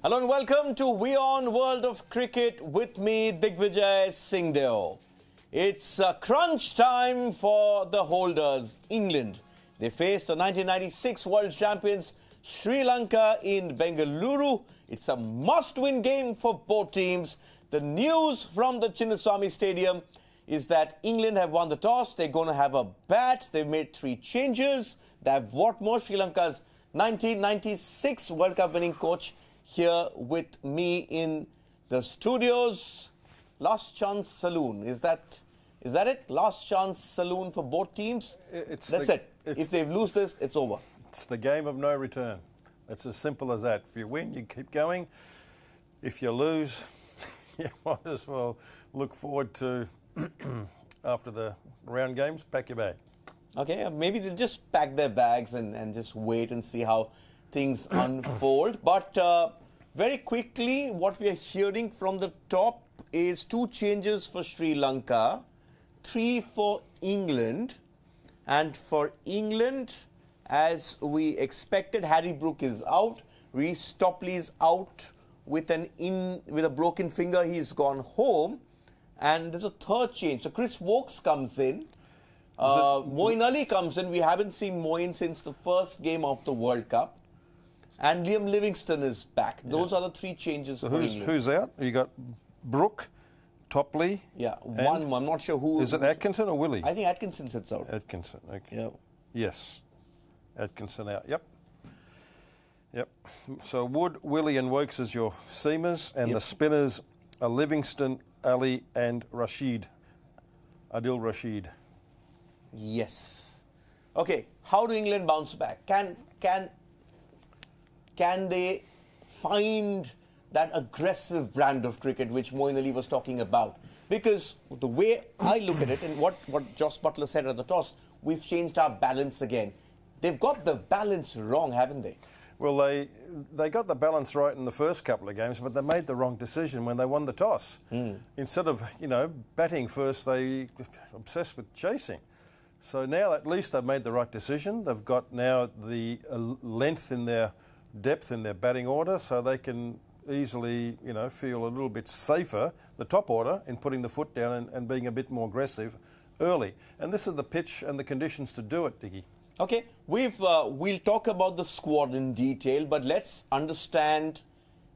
Hello and welcome to WION World of Cricket with me, Digvijay Singh. It's crunch time for the holders, England. They faced the 1996 World Champions Sri Lanka in Bengaluru. It's a must-win game for both teams. The news from the Chinnaswamy Stadium is that England have won the toss. They're going to have a bat. They've made 3 changes. Dav Whatmore, Sri Lanka's 1996 World Cup winning coach, here with me in the studios. Last chance saloon. Is that it? Last chance saloon for both teams? That's it. If they lose this, it's over. It's the game of no return. It's as simple as that. If you win, you keep going. If you lose, you might as well look forward to, after the round games, pack your bag. Okay, maybe they'll just pack their bags and just wait and see how things unfold. But very quickly, what we are hearing from the top is 2 changes for Sri Lanka, 3 for England. And for England, as we expected, Harry Brook is out. Reece Topley is out with a broken finger. He's gone home. And there's a 3rd change. So Chris Woakes comes in. Moeen Ali comes in. We haven't seen Moeen since the first game of the World Cup. And Liam Livingstone is back. Those are the 3 changes for England. Who's out? You got Brook, Topley. Yeah, one. I'm not sure who. Is it Atkinson or Willie? I think Atkinson sits out. Atkinson, okay. Yeah. Yes. Atkinson out, yep. So Wood, Willie and Woakes as your seamers, and the spinners are Livingstone, Ali and Rashid. Adil Rashid. Yes. Okay, how do England bounce back? Can they find that aggressive brand of cricket which Moeen Ali was talking about? Because the way I look at it, and what Joss Butler said at the toss, we've changed our balance again. They've got the balance wrong, haven't they? Well, they got the balance right in the first couple of games, but they made the wrong decision when they won the toss. Instead of, batting first, they obsessed with chasing. So now at least they've made the right decision. They've got now the length in their depth in their batting order, so they can easily, feel a little bit safer, the top order, in putting the foot down and being a bit more aggressive early. And this is the pitch and the conditions to do it, Diggy. Okay, we'll talk about the squad in detail, but let's understand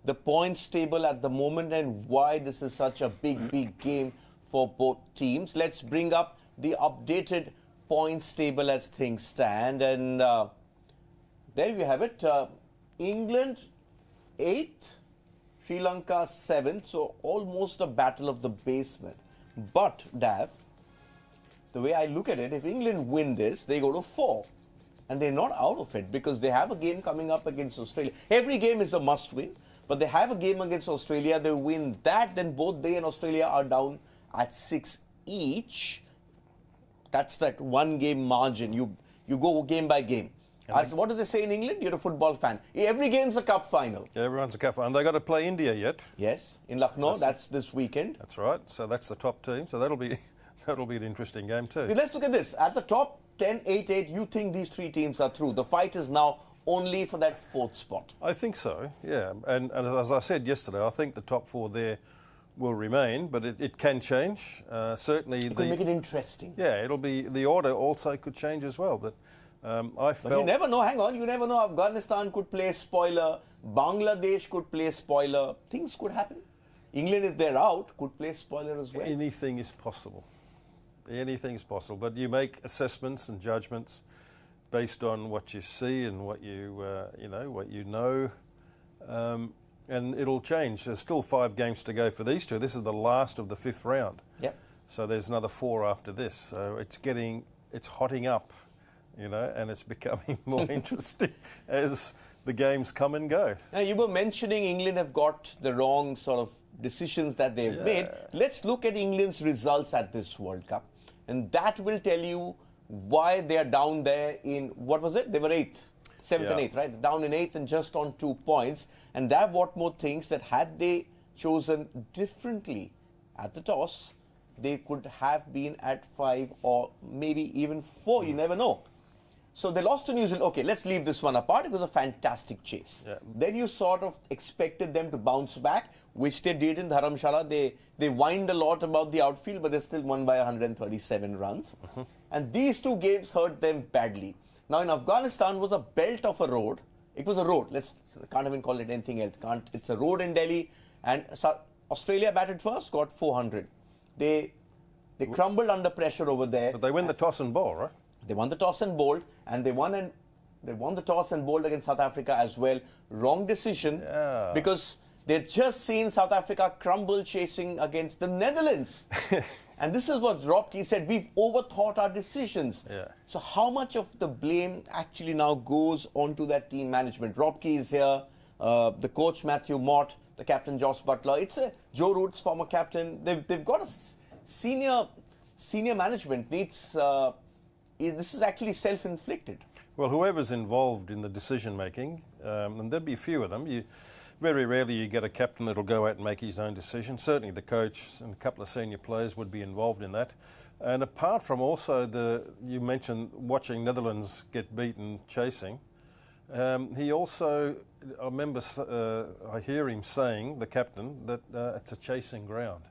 the points table at the moment and why this is such a big game for both teams. Let's bring up the updated points table as things stand, and there you have it. England 8th, Sri Lanka 7th, so almost a battle of the basement. But, Dav, the way I look at it, if England win this, they go to 4. And they're not out of it because they have a game coming up against Australia. Every game is a must-win, but they have a game against Australia. They win that, then both they and Australia are down at 6 each. That's that 1-game margin. You go game by game. What do they say in England? You're a football fan. Every game's a cup final. Yeah, everyone's a cup final. And they've got to play India yet. Yes, in Lucknow. That's this weekend. That's right. So that's the top team. So that'll be an interesting game too. Let's look at this. At the top, 10, 8, 8, you think these 3 teams are through. The fight is now only for that 4th spot. I think so, yeah. And as I said yesterday, I think the top 4 there will remain, but it can change. Certainly, it could make it interesting. Yeah, it'll be, the order also could change as well. But But you never know, hang on, you never know. Afghanistan could play spoiler, Bangladesh could play spoiler, things could happen. England, if they're out, could play spoiler as well. Anything is possible. Anything is possible. But you make assessments and judgments based on what you see and what you know, and it'll change. There's still 5 games to go for these 2. This is the last of the 5th round. Yep. So there's another 4 after this. So it's hotting up. And it's becoming more interesting as the games come and go. Now, you were mentioning England have got the wrong sort of decisions that they've made. Let's look at England's results at this World Cup. And that will tell you why they are down there in, what was it? They were 8th, 7th and 8th, right? Down in 8th and just on 2 points. And Dav Whatmore thinks that had they chosen differently at the toss, they could have been at 5 or maybe even 4. You never know. So they lost to New Zealand. Okay, let's leave this one apart. It was a fantastic chase. Yeah. Then you sort of expected them to bounce back, which they did in Dharamshala. They whined a lot about the outfield, but they still won by 137 runs. And these two games hurt them badly. Now in Afghanistan was a belt of a road. It was a road. Can't even call it anything else. It's a road in Delhi. And Australia batted first, got 400. They crumbled under pressure over there. But they win the toss and ball, right? They won the toss and bowled, and they won the toss and bowled against South Africa as well. Wrong decision, because they'd just seen South Africa crumble chasing against the Netherlands. And this is what Robke said, we've overthought our decisions. Yeah. So how much of the blame actually now goes onto that team management? Robke is here, the coach Matthew Mott, the captain Joss Butler. It's Joe Root's former captain. They've got a senior management needs... this is actually self-inflicted. Well, whoever's involved in the decision-making, and there'd be a few of them, very rarely you get a captain that'll go out and make his own decision. Certainly the coach and a couple of senior players would be involved in that. And apart from also you mentioned watching Netherlands get beaten chasing, he also, I remember I hear him saying, the captain, that it's a chasing ground.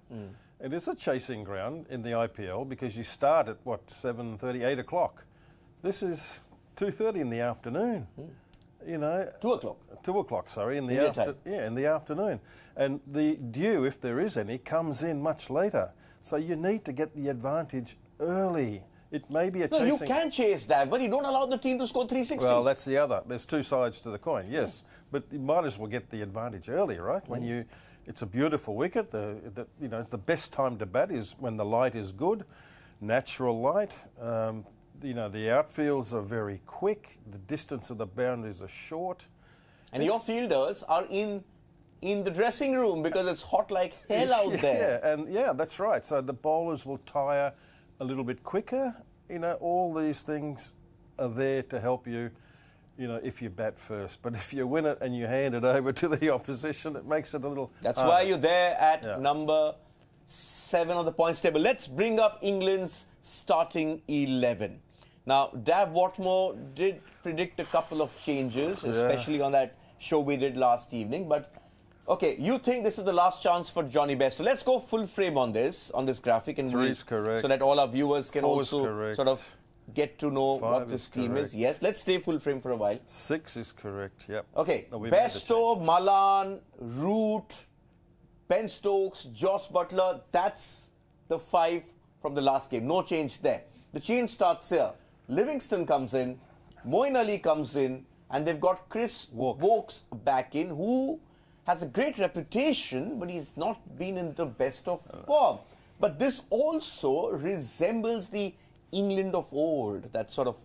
It is a chasing ground in the IPL because you start at, 7:30, 8 o'clock. This is 2:30 in the afternoon. 2 o'clock. 2 o'clock, sorry, in the afternoon. And the dew, if there is any, comes in much later. So you need to get the advantage early. It may be a chasing... No, you can chase that, but you don't allow the team to score 360. Well, that's the other. There's two sides to the coin, yes. But you might as well get the advantage early, right? When you... It's a beautiful wicket. The best time to bat is when the light is good, natural light. The outfields are very quick. The distance of the boundaries are short. And your fielders are in the dressing room because it's hot like hell out there. Yeah, that's right. So the bowlers will tire a little bit quicker. All these things are there to help you. If you bat first. But if you win it and you hand it over to the opposition, it makes it a little That's harder. why you're there at number 7 on the points table. Let's bring up England's starting 11. Now, Dav Whatmore did predict a couple of changes, especially on that show we did last evening. But, okay, you think this is the last chance for Johnny Bairstow. Let's go full frame on this graphic. And 3's correct. So that all our viewers can 4's also correct. sort of get to know 5 what this team is. Yes, let's stay full frame for a while. 6 is correct, yep. Okay, Bairstow, Malan, Root, Ben Stokes, Joss Butler, that's the 5 from the last game. No change there. The change starts here. Livingston comes in, Moeen Ali comes in, and they've got Chris Wokes back in, who has a great reputation, but he's not been in the best of form. But this also resembles the England of old. That sort of,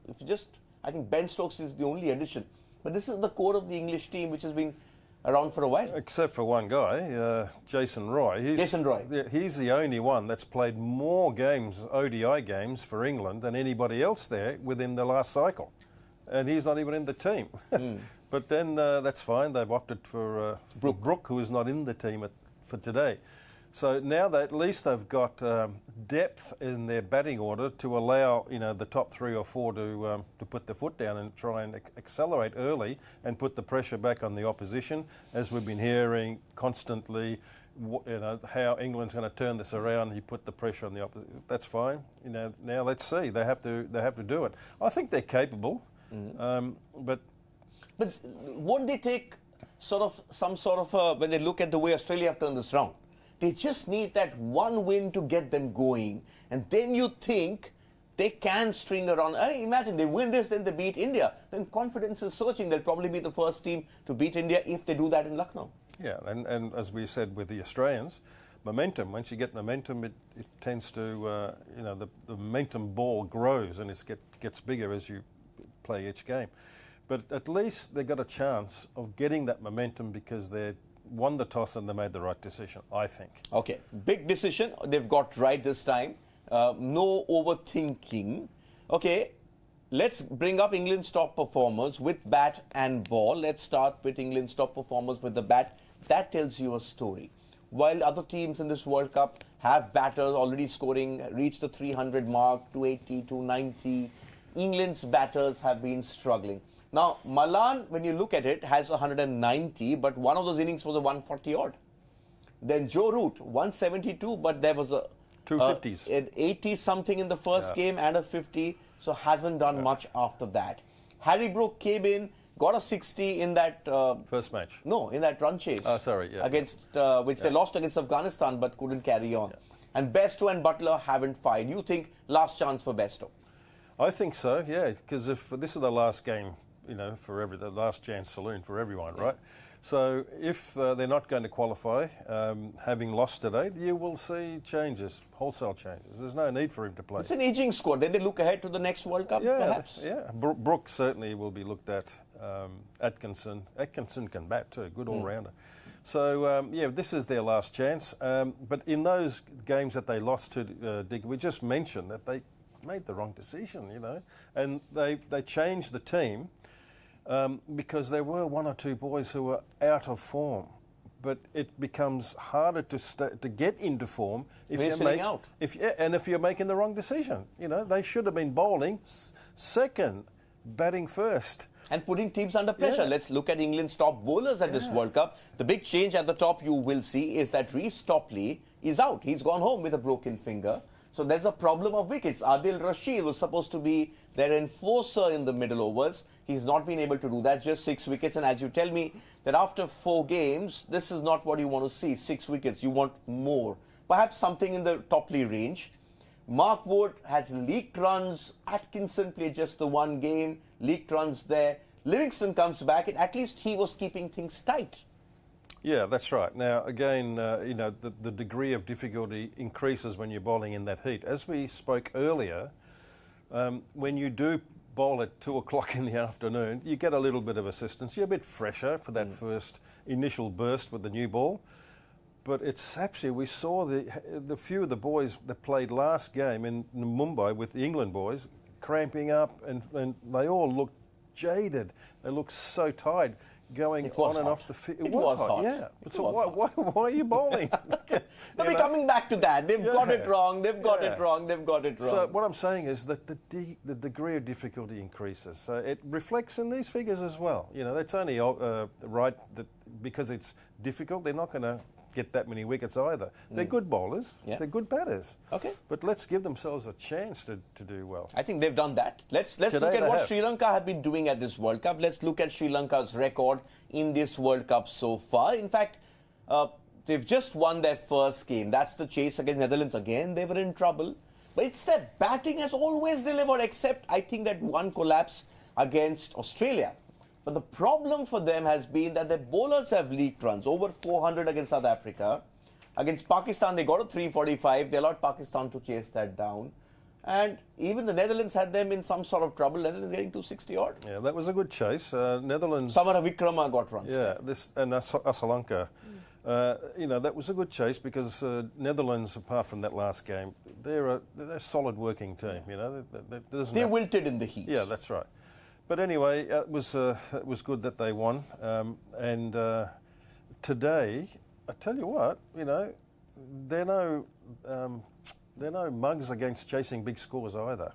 I think Ben Stokes is the only addition. But this is the core of the English team, which has been around for a while. Except for one guy, Jason Roy. He's the only one that's played more games, ODI games, for England than anybody else there within the last cycle. And he's not even in the team. But then that's fine. They've opted for Brook, who is not in the team for today. So now at least they've got depth in their batting order to allow the top 3 or 4 to put their foot down and try and accelerate early and put the pressure back on the opposition. As we've been hearing constantly, how England's going to turn this around. You put the pressure on the opposition. That's fine. Now let's see. They have to do it. I think they're capable, but won't they take some sort of when they look at the way Australia have turned this round? They just need that one win to get them going. And then you think they can string around. Imagine they win this, then they beat India. Then confidence is surging. They'll probably be the first team to beat India if they do that in Lucknow. Yeah, and as we said with the Australians, momentum. Once you get momentum, it tends to, the momentum ball grows and it gets bigger as you play each game. But at least they've got a chance of getting that momentum because they're won the toss and they made the right decision, I think. Okay, big decision they've got right this time. No overthinking. Okay, let's bring up England's top performers with bat and ball. Let's start with England's top performers with the bat. That tells you a story. While other teams in this World Cup have batters already scoring, reached the 300 mark, 280, 290, England's batters have been struggling. Now, Malan, when you look at it, has 190, but one of those innings was a 140 odd. Then Joe Root, 172, but there was a 250s. An 80 something in the first game and a 50, so hasn't done much after that. Harry Brook came in, got a 60 in that first match. No, in that run chase. Against which they lost against Afghanistan, but couldn't carry on. And Bairstow and Butler haven't fired. You think last chance for Bairstow? I think so, yeah, because if this is the last game, you know, for the last chance saloon for everyone, right? So if they're not going to qualify, having lost today, you will see changes, wholesale changes. There's no need for him to play. It's an aging squad. Then they look ahead to the next World Cup, perhaps? Yeah, Brook certainly will be looked at. Atkinson can bat too, good all-rounder. So, this is their last chance. But in those games that they lost to Digvijay, we just mentioned that they made the wrong decision, you know, and they changed the team. Because there were one or two boys who were out of form, but it becomes harder to get into form if you're sitting out. If you're making the wrong decision. You know, they should have been bowling second, batting first, and putting teams under pressure. Let's look at England's top bowlers at this World Cup. The big change at the top you will see is that Reece Topley is out. He's gone home with a broken finger. So there's a problem of wickets. Adil Rashid was supposed to be their enforcer in the middle overs. He's not been able to do that, just 6 wickets. And as you tell me that after 4 games, this is not what you want to see, 6 wickets. You want more. Perhaps something in the Topley range. Mark Wood has leaked runs. Atkinson played just the 1 game, leaked runs there. Livingston comes back, and at least he was keeping things tight. Yeah, that's right. Now, again, the degree of difficulty increases when you're bowling in that heat. As we spoke earlier, when you do bowl at 2 o'clock in the afternoon, you get a little bit of assistance. You're a bit fresher for that first initial burst with the new ball. But it's actually, we saw the few of the boys that played last game in Mumbai with the England boys cramping up, and they all looked jaded. They looked so tired. Going on and off the field. It was hot. Yeah. So why are you bowling? We're coming back to that. They've got it wrong. They've got it wrong. They've got it wrong. So what I'm saying is that the degree of difficulty increases. So it reflects in these figures as well. You know, that's only right that because it's difficult, they're not going to get that many wickets either. They're good bowlers. They're good batters. Okay. But let's give themselves a chance to do well. I think they've done that. Let's look at what Sri Lanka have been doing at this World Cup. Let's look at Sri Lanka's record in this World Cup so far. In fact, they've just won their first game. That's the chase against Netherlands again. They were in trouble. But it's their batting has always delivered, except I think that one collapse against Australia. But the problem for them has been that their bowlers have leaked runs, over 400 against South Africa. Against Pakistan, they got a 345. They allowed Pakistan to chase that down. And even the Netherlands had them in some sort of trouble. Netherlands getting 260 odd. Yeah, that was a good chase. Netherlands. Samara Vikrama got runs. Yeah, Sri Lanka. That was a good chase because Netherlands, apart from that last game, they're a solid working team. You know, they wilted in the heat. Yeah, that's right. But anyway, it was good that they won. And today, I tell you what, you know, they're no mugs against chasing big scores either.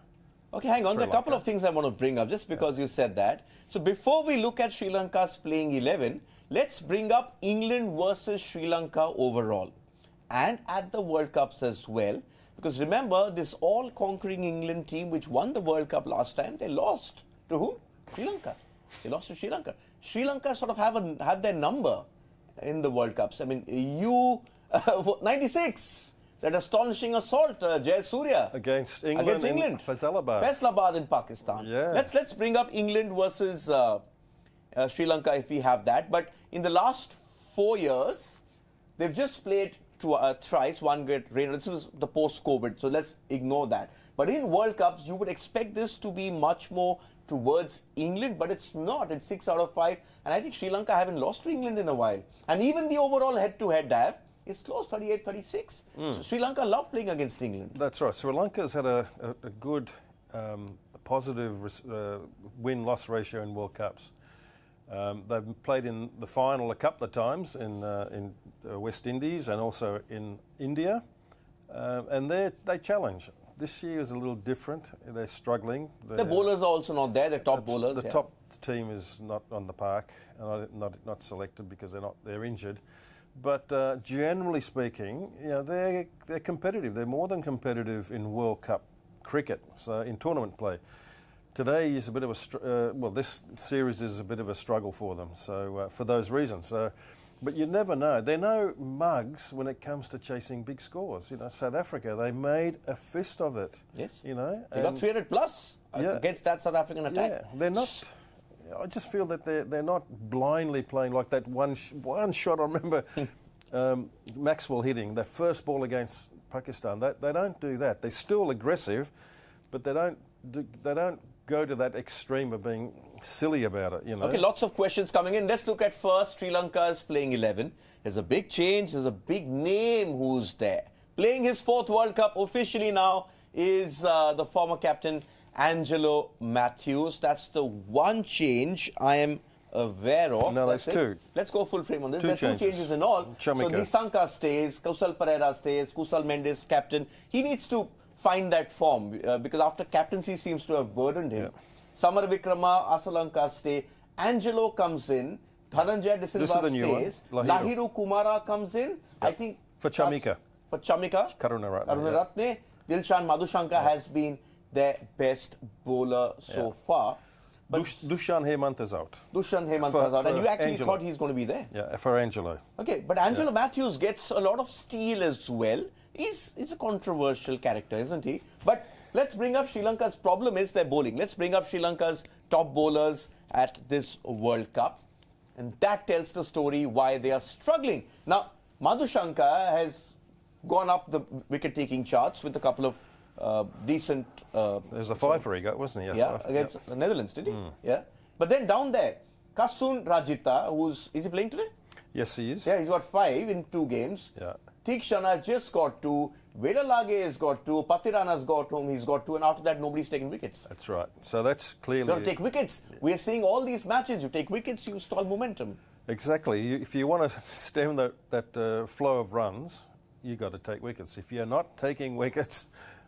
Okay, hang on. There are a couple of things I want to bring up just because you said that. So before we look at Sri Lanka's playing 11, let's bring up England versus Sri Lanka overall and at the World Cups as well. Because remember, this all-conquering England team which won the World Cup last time, they lost. To whom? Sri Lanka. They lost to Sri Lanka. Sri Lanka sort of have their number in the World Cups. I mean, 96. That astonishing assault, Jayasuriya. Against England. In Faisalabad in Pakistan. Yeah. Let's bring up England versus Sri Lanka if we have that. But in the last 4 years, they've just played thrice, one great rain. This was the post-COVID, so let's ignore that. But in World Cups, you would expect this to be much more towards England, but it's not. It's 6 out of 5. And I think Sri Lanka haven't lost to England in a while. And even the overall head-to-head, Dav, is close, 38-36. So Sri Lanka love playing against England. That's right. Sri Lanka's had a good, positive win-loss ratio in World Cups. They've played in the final a couple of times in West Indies and also in India. And they challenge. This year is a little different. They're struggling. The bowlers are also not there. The top bowlers. The top team is not on the park, not selected because they're injured. But generally speaking, they're competitive. They're more than competitive in World Cup cricket. So in tournament play, today is a bit of a this series is a bit of a struggle for them. So for those reasons. But you never know. They're no mugs when it comes to chasing big scores. South Africa, they made a fist of it. Yes. They got 300 plus against that South African attack. Yeah, they're not. I just feel that they're not blindly playing like that one shot. I remember Maxwell hitting the first ball against Pakistan. They don't do that. They're still aggressive, but they don't go to that extreme of being silly about it. Okay, lots of questions coming in. Let's look at first Sri Lanka's playing 11. There's a big change. There's a big name who's there. Playing his 4th World Cup officially now is the former captain Angelo Matthews. That's the one change I am aware of. No, there's two. Let's go full frame on this. There's 2 changes in all. Chamika. So Nisanka stays, Kusal Pereira stays, Kusal Mendes captain. He needs to find that form because after captaincy seems to have burdened him. Samar Vikrama, Asalanka stay. Angelo comes in. Dhananjaya De Silva stays. Lahiru Kumara comes in. I think for Chamika. Karunaratne. Dilshan Madhushanka has been their best bowler so far. But Dushan Hemant is out. Dushan Hemant is out. And you actually thought he's going to be there. Yeah, for Angelo. Okay, but Angelo Matthews gets a lot of steel as well. He's a controversial character, isn't he? But let's bring up Sri Lanka's problem is their bowling. Let's bring up Sri Lanka's top bowlers at this World Cup. And that tells the story why they are struggling. Now, Madhushanka has gone up the wicket-taking charts with a couple of decent... There's a fiver he got, wasn't he? Against the Netherlands, did he? Yeah. But then down there, Kasun Rajita, is he playing today? Yes, he is. Yeah, he's got 5 in 2 games. Yeah. Tikshana has just got 2. Vedalage has got 2. Patirana's got home. He's got 2. And after that, nobody's taken wickets. That's right. So that's clearly... You've got to take wickets. We are seeing all these matches. You take wickets, you stall momentum. Exactly. If you want to stem that flow of runs, you've got to take wickets. If you're not taking wickets,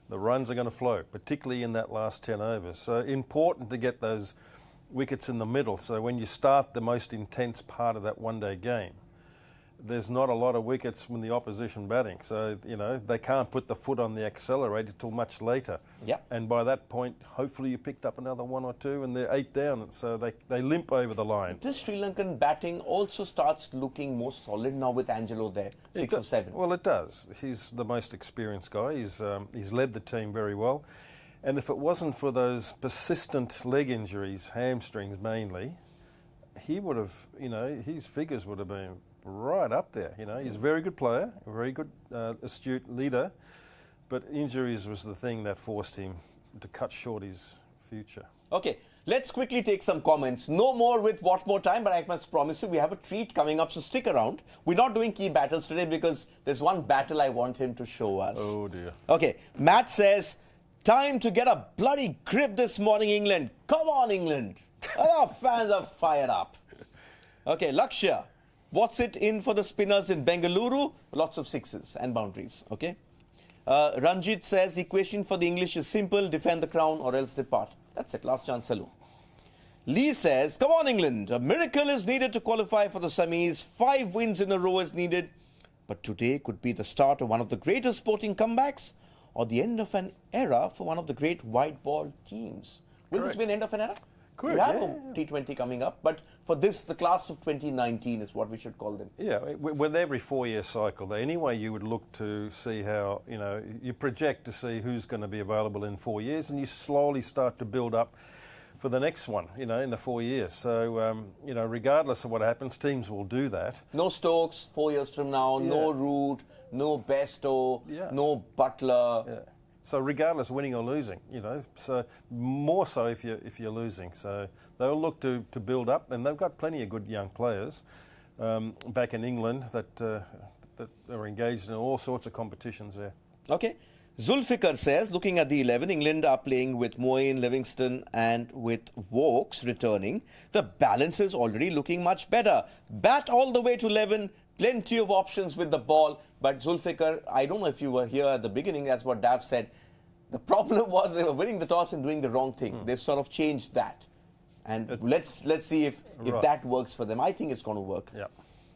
the runs are going to flow, particularly in that last 10 overs. So important to get those wickets in the middle. So when you start the most intense part of that one-day game, there's not a lot of wickets when the opposition batting. So, they can't put the foot on the accelerator till much later. Yeah. And by that point, hopefully you picked up another 1 or 2 and they're 8 down. So they limp over the line. This Sri Lankan batting also starts looking more solid now with Angelo there, 6 or 7. Well, it does. He's the most experienced guy. He's led the team very well. And if it wasn't for those persistent leg injuries, hamstrings mainly, he would have, his figures would have been right up there. He's a very good player, a very good, astute leader, but injuries was the thing that forced him to cut short his future. Okay, let's quickly take some comments. No more with Whatmore time, but I must promise you we have a treat coming up, so stick around. We're not doing key battles today because there's one battle I want him to show us. Oh dear. Okay, Matt says, time to get a bloody grip this morning, England. Come on, England. Our fans are fired up. Okay, Lakshya. What's it in for the spinners in Bengaluru? Lots of 6s and boundaries, okay? Ranjit says, equation for the English is simple, defend the crown or else depart. That's it, last chance, hello. Lee says, come on England, a miracle is needed to qualify for the semis. 5 wins in a row is needed. But today could be the start of one of the greatest sporting comebacks or the end of an era for one of the great white ball teams. Will this be an end of an era? Correct, we have a T20 coming up, but for this, the class of 2019 is what we should call them. Yeah, with every 4-year cycle, anyway, you would look to see how, you project to see who's going to be available in 4 years, and you slowly start to build up for the next one, in the 4 years. So, regardless of what happens, teams will do that. No Stokes 4 years from now, no Root, no Besto, no Butler. Yeah. So regardless, winning or losing, so more so if you're losing. So they'll look to build up, and they've got plenty of good young players back in England that are engaged in all sorts of competitions there. Okay. Zulfikar says, looking at the 11, England are playing with Moeen, Livingston and with Vokes returning. The balance is already looking much better. Bat all the way to 11, plenty of options with the ball. But Zulfikar, I don't know if you were here at the beginning, that's what Dav said. The problem was they were winning the toss and doing the wrong thing. They've sort of changed that. And let's see if that works for them. I think it's going to work. Yeah.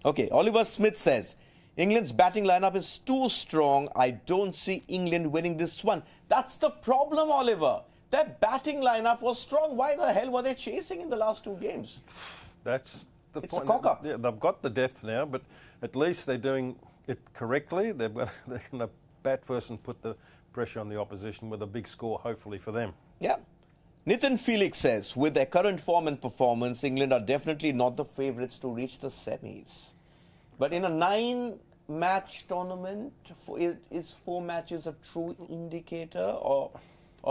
Okay, Oliver Smith says, England's batting lineup is too strong. I don't see England winning this one. That's the problem, Oliver. Their batting lineup was strong. Why the hell were they chasing in the last 2 games? That's the It's point. a cock-up. Yeah, they've got the depth now, but at least they're doing it correctly. They're going to bat first and put the pressure on the opposition with a big score, hopefully, for them. Yeah. Nathan Felix says, with their current form and performance, England are definitely not the favourites to reach the semis. But in a 9-match tournament, is 4 matches a true indicator, or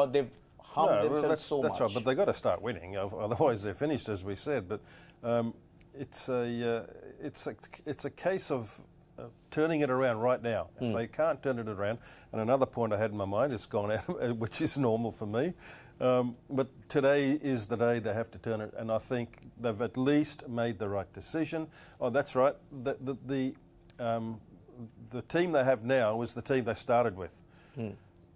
they've harmed themselves so much? That's right, but they've got to start winning, otherwise they're finished, as we said. But it's a case of turning it around right now. If they can't turn it around, and another point I had in my mind, it's gone out, which is normal for me. But today is the day they have to turn it, and I think they've at least made the right decision. Oh, that's right. The team they have now was the team they started with.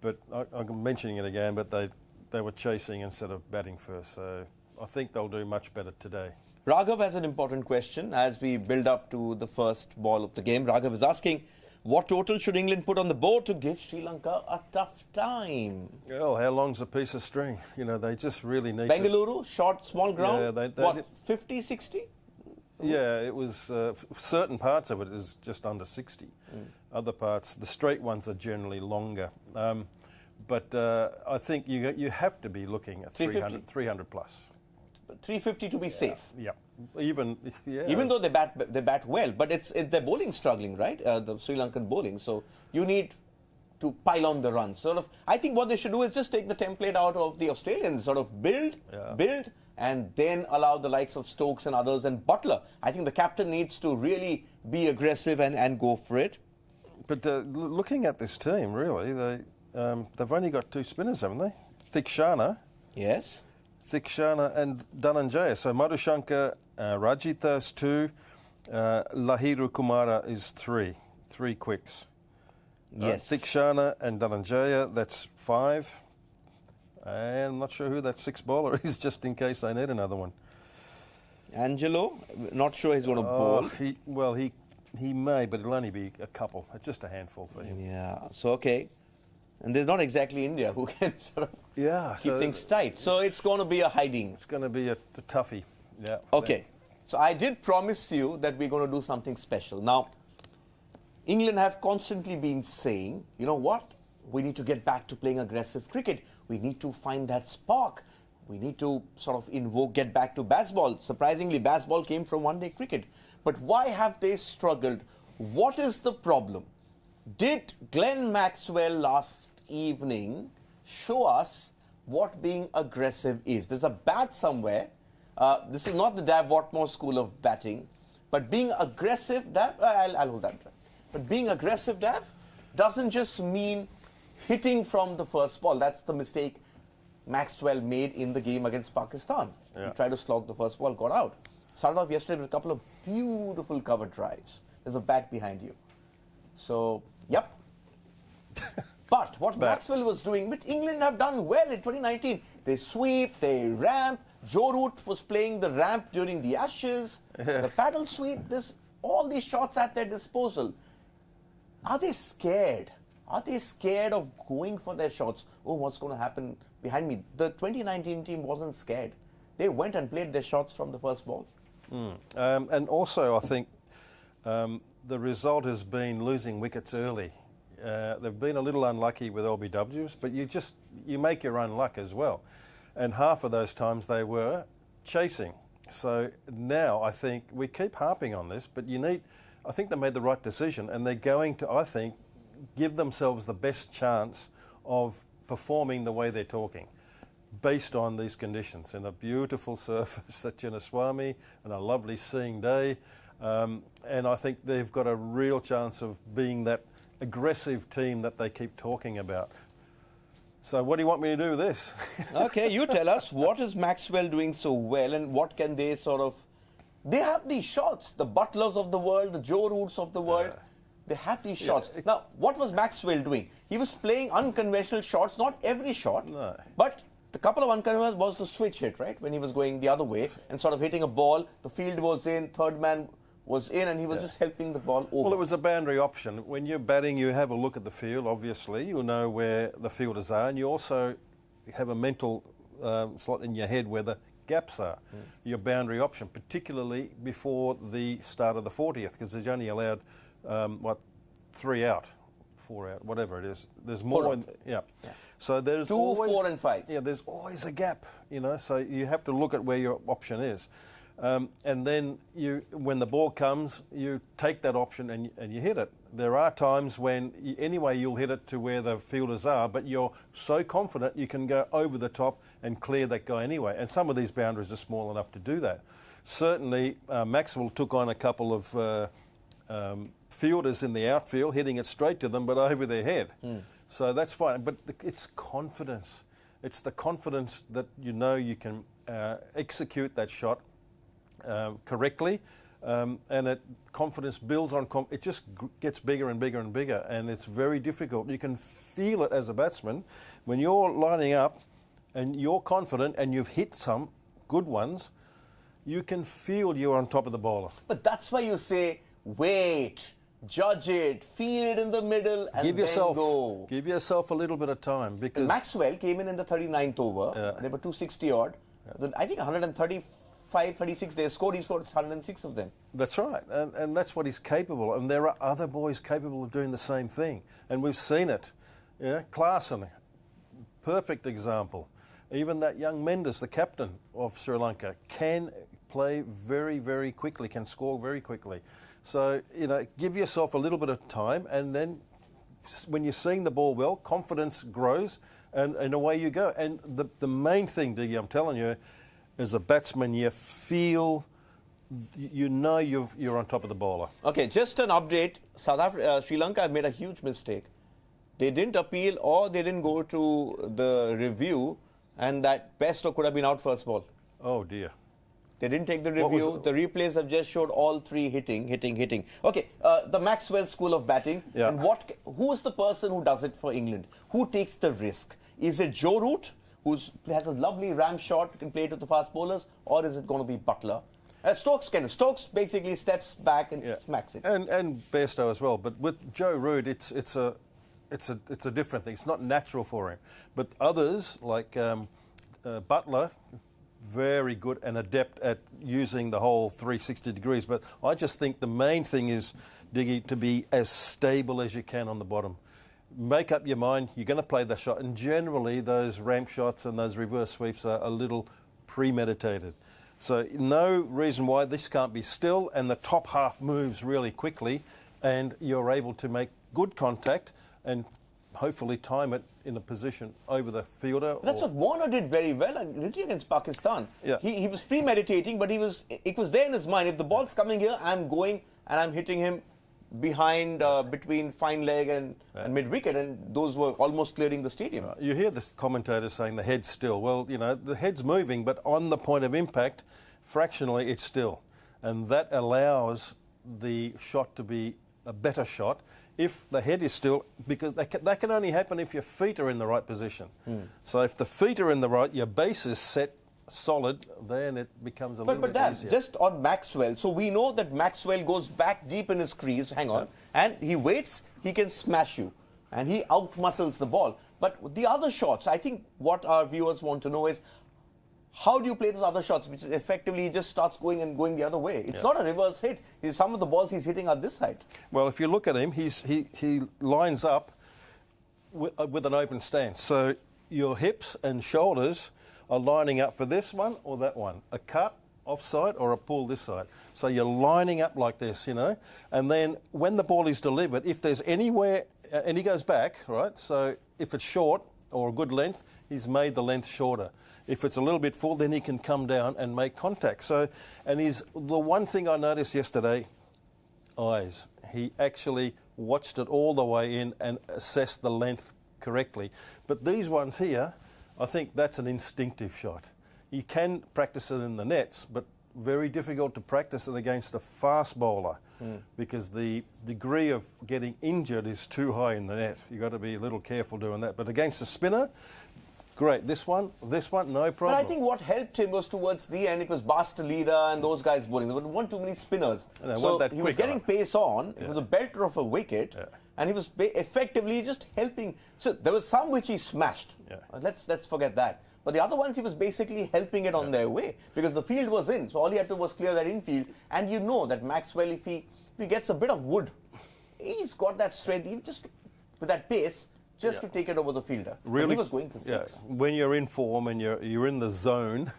But I'm mentioning it again, but they were chasing instead of batting first. So I think they'll do much better today. Raghav has an important question as we build up to the first ball of the game. Raghav is asking, what total should England put on the board to give Sri Lanka a tough time? Well, how long's a piece of string? You know, they just really need Bengaluru, short, small ground, Yeah, what, 50, 60? Yeah, it was, certain parts of it is just under 60. Other parts, the straight ones are generally longer. But I think you have to be looking at 300 plus. 350 to be safe. Yeah, even though they bat well, but their bowling struggling, right? The Sri Lankan bowling. So you need to pile on the runs. Sort of. I think what they should do is just take the template out of the Australians. Sort of build, and then allow the likes of Stokes and others and Butler. I think the captain needs to really be aggressive and go for it. But looking at this team, really, they've only got 2 spinners, haven't they? Thikshana. Yes. Thikshana and Dhananjaya. So Madhushankar, Rajitha is 2, Lahiru Kumara is 3 quicks. Yes. Thikshana and Dhananjaya, that's 5. And I'm not sure who that 6th bowler is, just in case I need another one. Angelo, not sure he's going to bowl. He may, but it'll only be a couple. It's just a handful for him. Yeah, so okay. And there's not exactly India who can sort of keep things tight. So it's going to be a hiding. It's going to be a toughie. Yeah. Okay. So I did promise you that we're going to do something special. Now, England have constantly been saying, you know what? We need to get back to playing aggressive cricket. We need to find that spark. We need to sort of get back to baseball. Surprisingly, baseball came from one-day cricket. But why have they struggled? What is the problem? Did Glenn Maxwell last evening show us what being aggressive is? There's a bat somewhere. This is not the Dav Whatmore school of batting. But being aggressive, Dav, I'll hold that. But being aggressive, Dav, doesn't just mean hitting from the first ball. That's the mistake Maxwell made in the game against Pakistan. Yeah. He tried to slog the first ball, got out. Started off yesterday with a couple of beautiful cover drives. There's a bat behind you. So, yep. But what Maxwell was doing, which England have done well in 2019, they sweep, they ramp. Joe Root was playing the ramp during the Ashes. The paddle sweep, there's all these shots at their disposal. Are they scared? Are they scared of going for their shots? Oh, what's going to happen behind me? The 2019 team wasn't scared. They went and played their shots from the first ball. And also, I think the result has been losing wickets early. They've been a little unlucky with LBWs, but you make your own luck as well. And half of those times they were chasing. So now I think we keep harping on this, but I think they made the right decision, and they're going to, I think, give themselves the best chance of performing the way they're talking, based on these conditions, in a beautiful surface at Chinnaswamy and a lovely seeing day. And I think they've got a real chance of being that aggressive team that they keep talking about. So what do you want me to do with this? Okay, you tell us, what is Maxwell doing so well, and what can they sort of... They have these shots, the Butlers of the world, the Joe Roots of the world. They have these shots. Now, what was Maxwell doing? He was playing unconventional shots, not every shot, but the couple of unconventional was the switch hit, right? When he was going the other way and sort of hitting a ball, the field was in, third man was in, and he was just helping the ball over. Well, it was a boundary option. When you're batting, you have a look at the field, obviously. You'll know where the fielders are, and you also have a mental slot in your head where the gaps are. Your boundary option, particularly before the start of the 40th, because there's only allowed, 3 out, 4 out, whatever it is. There's more. So there's 2, always, 4 and 5. Yeah, there's always a gap, so you have to look at where your option is. And then when the ball comes, you take that option and you hit it. There are times when anyway you'll hit it to where the fielders are, but you're so confident you can go over the top and clear that guy anyway. And some of these boundaries are small enough to do that. Certainly, Maxwell took on a couple of fielders in the outfield, hitting it straight to them, but over their head. So that's fine. But it's confidence. It's the confidence that you can execute that shot correctly, and confidence builds on it just gets bigger and bigger and bigger, and it's very difficult. You can feel it as a batsman when you're lining up and you're confident and you've hit some good ones. You can feel you're on top of the bowler. But that's why you say wait, judge it, feel it in the middle, and then go. Give yourself a little bit of time, because Maxwell came in the 39th over. They were 260 odd. I think 135, 36 they scored. He scored 106 of them. That's right, and that's what he's capable of. And there are other boys capable of doing the same thing, and we've seen it. Klaasen, perfect example. Even that young Mendes, the captain of Sri Lanka, can play very, very quickly, can score very quickly. So, give yourself a little bit of time, and then when you're seeing the ball well, confidence grows, and away you go. And the main thing, Diggy, I'm telling you, as a batsman, you feel, you're on top of the bowler. Okay, just an update. Sri Lanka made a huge mistake. They didn't appeal, or they didn't go to the review, and that Pesto could have been out first ball. Oh, dear. They didn't take the review. The replays have just showed all three hitting. Okay, the Maxwell school of batting. Yeah. And who is the person who does it for England? Who takes the risk? Is it Joe Root, who has a lovely ram shot, can play it to the fast bowlers, or is it going to be Butler? Stokes basically steps back and smacks it. And Bairstow as well. But with Joe Root, it's a different thing. It's not natural for him. But others like Butler, very good and adept at using the whole 360 degrees. But I just think the main thing is, Diggy, to be as stable as you can on the bottom. Make up your mind, you're going to play the shot. And generally, those ramp shots and those reverse sweeps are a little premeditated. So no reason why this can't be still, and the top half moves really quickly, and you're able to make good contact and hopefully time it in a position over the fielder. That's what Warner did very well against Pakistan. Yeah. He was premeditating, but it was there in his mind. If the ball's coming here, I'm going and I'm hitting him behind, between fine leg and mid-wicket, and those were almost clearing the stadium. You hear the commentators saying the head's still. Well, the head's moving, but on the point of impact, fractionally, it's still. And that allows the shot to be a better shot if the head is still, because that can only happen if your feet are in the right position. So if the feet are in the right, your base is set solid, then it becomes a little bit easier. But just on Maxwell, so we know that Maxwell goes back deep in his crease, and he waits, he can smash you, and he outmuscles the ball. But the other shots, I think what our viewers want to know is, how do you play those other shots, which is effectively he just starts going the other way? It's not a reverse hit. Some of the balls he's hitting are this side. Well, if you look at him, he lines up with an open stance. So your hips and shoulders are lining up for this one or that one. A cut, offside, or a pull this side. So you're lining up like this, And then when the ball is delivered, if there's anywhere, and he goes back, right? So if it's short or a good length, he's made the length shorter. If it's a little bit full, then he can come down and make contact. So, and the one thing I noticed yesterday, eyes. He actually watched it all the way in and assessed the length correctly. But these ones here, I think that's an instinctive shot. You can practice it in the nets, but very difficult to practice it against a fast bowler because the degree of getting injured is too high in the net. You've got to be a little careful doing that. But against a spinner, great. This one, no problem. But I think what helped him was towards the end, it was Bastelida and those guys bowling. There weren't too many spinners. So he was getting pace on. It was a belter of a wicket. Yeah. And he was effectively just helping. So there was some which he smashed. Yeah. Let's forget that. But the other ones, he was basically helping it on their way because the field was in. So all he had to was clear that infield. And you know that Maxwell, if he gets a bit of wood, he's got that strength, even just with that pace, just to take it over the fielder. Really, but he was going for six. When you're in form and you're in the zone,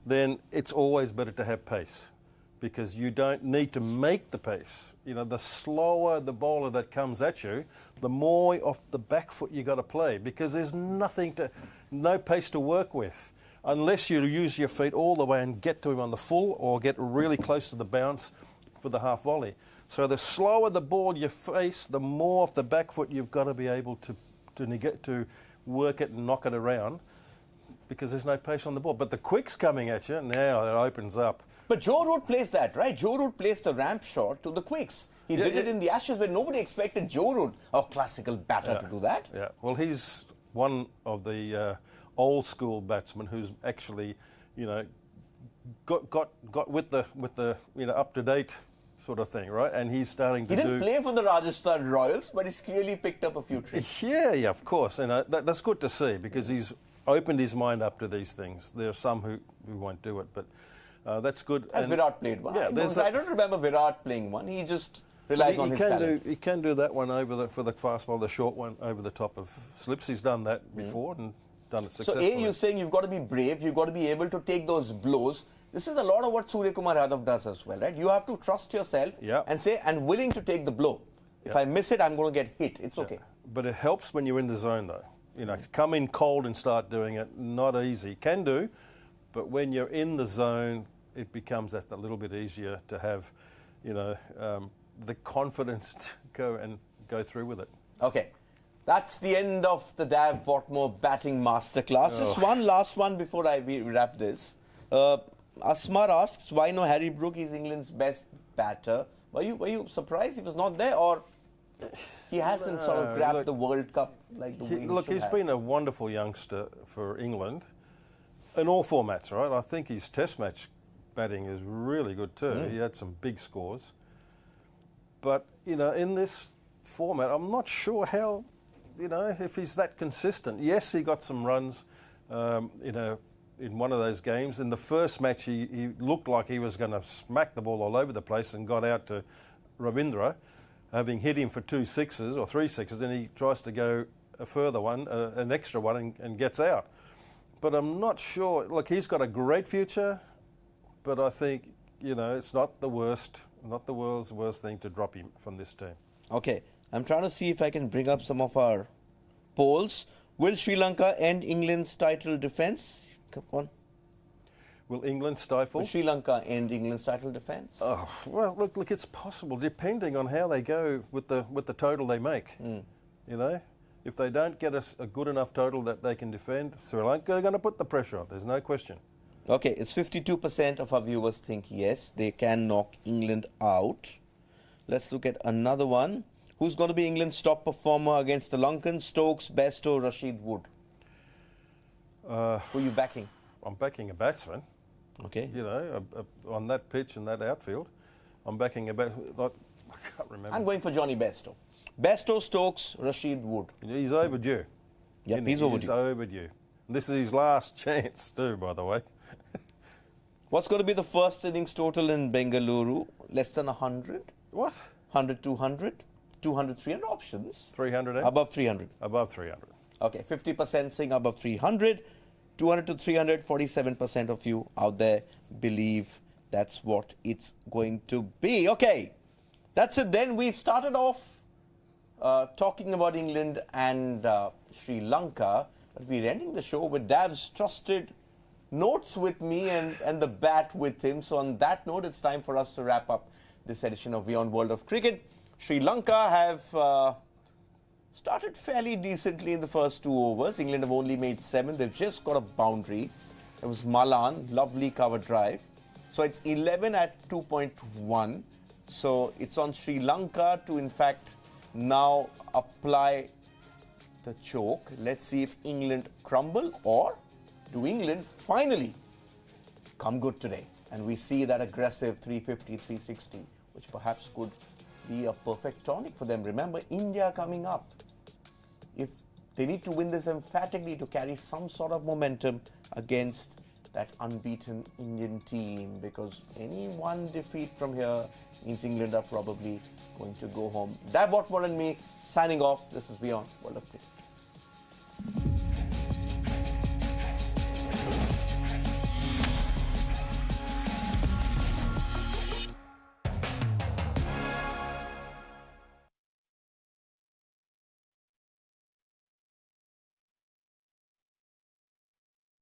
then it's always better to have pace because you don't need to make the pace. You know, the slower the bowler that comes at you, the more off the back foot you got to play because there's no pace to work with unless you use your feet all the way and get to him on the full or get really close to the bounce for the half volley. So the slower the ball you face, the more off the back foot you've got to be able to work it and knock it around because there's no pace on the ball. But the quick's coming at you, now it opens up. But Joe Root plays that, right? Joe Root placed a ramp shot to the quicks. He did it in the Ashes where nobody expected Joe Root, a classical batter, to do that. Yeah, well, he's one of the old school batsmen who's actually, you know, got with the up to date sort of thing, right? And he's starting to He didn't play for the Rajasthan Royals, but he's clearly picked up a few tricks. Yeah, of course. And that's good to see because he's opened his mind up to these things. There are some who won't do it, but that's good. Has Virat played one? Yeah, I don't remember Virat playing one. He just relies on his talent. He can do that one for the fast ball, the short one over the top of slips. He's done that before and done it successfully. So you're saying you've got to be brave, you've got to be able to take those blows. This is a lot of what Surya Kumar Yadav does as well, right? You have to trust yourself and say, I'm willing to take the blow. If I miss it, I'm going to get hit. It's okay. But it helps when you're in the zone, though. You know, come in cold and start doing it, not easy. Can do, but when you're in the zone, it becomes just a little bit easier to have, you know, the confidence to go through with it. Okay. That's the end of the Dav Whatmore batting masterclass. Just one last one before we wrap this. Asmar asks, why no Harry Brook? He's England's best batter. Were you surprised he was not there, or he hasn't sort of grabbed the World Cup like the way he should he's have? been a wonderful youngster for England in all formats, right? I think his Test match batting is really good too. He had some big scores, but you know, in this format, I'm not sure how, you know, if he's that consistent. Yes, he got some runs, you know, in one of those games. In the first match, he looked like he was going to smack the ball all over the place and got out to Ravindra, having hit him for 2 sixes or 3 sixes, then he tries to go a further one, an extra one, and gets out. But I'm not sure. Look, he's got a great future, but I think, you know, it's not the worst, not the world's worst thing to drop him from this team. Okay, I'm trying to see if I can bring up some of our polls. Will Sri Lanka end England's title defence? Come on. Will England stifle? Will Sri Lanka end England's title defence? Oh, well, look, it's possible, depending on how they go with the total they make. You know, if they don't get a good enough total that they can defend, Sri Lanka are going to put the pressure on. There's no question. Okay, it's 52% of our viewers think yes, they can knock England out. Let's look at another one. Who's going to be England's top performer against the Lankans? Stokes, Bairstow, Rashid Wood. Who are you backing? I'm backing a batsman. Okay. You know, on that pitch and that outfield, I'm backing a batsman. I can't remember. I'm going for Johnny Bairstow. Bairstow, Stokes, Rashid Wood. He's overdue. Yep, he's overdue. He's overdue. This is his last chance too, by the way. What's going to be the first innings total in Bengaluru? Less than 100? What? 100, 200? 200, 300 options. 300? Above 300. Above 300. Okay, 50% saying above 300. 200 to 300, 47% of you out there believe that's what it's going to be. Okay, that's it then. We've started off talking about England and Sri Lanka, but we're ending the show with Dav's trusted notes with me and the bat with him. So on that note, it's time for us to wrap up this edition of WION World of Cricket. Sri Lanka have started fairly decently in the first 2 overs. England have only made 7. They've just got a boundary. It was Malan, lovely cover drive. So it's 11 at 2.1. So it's on Sri Lanka to, in fact, now apply the choke. Let's see if England crumble, or do England finally come good today? And we see that aggressive 350, 360, which perhaps could be a perfect tonic for them. Remember, India coming up. If they need to win this emphatically to carry some sort of momentum against that unbeaten Indian team, because any one defeat from here means England are probably going to go home. Dav Whatmore and me signing off. This is WION World of Cricket.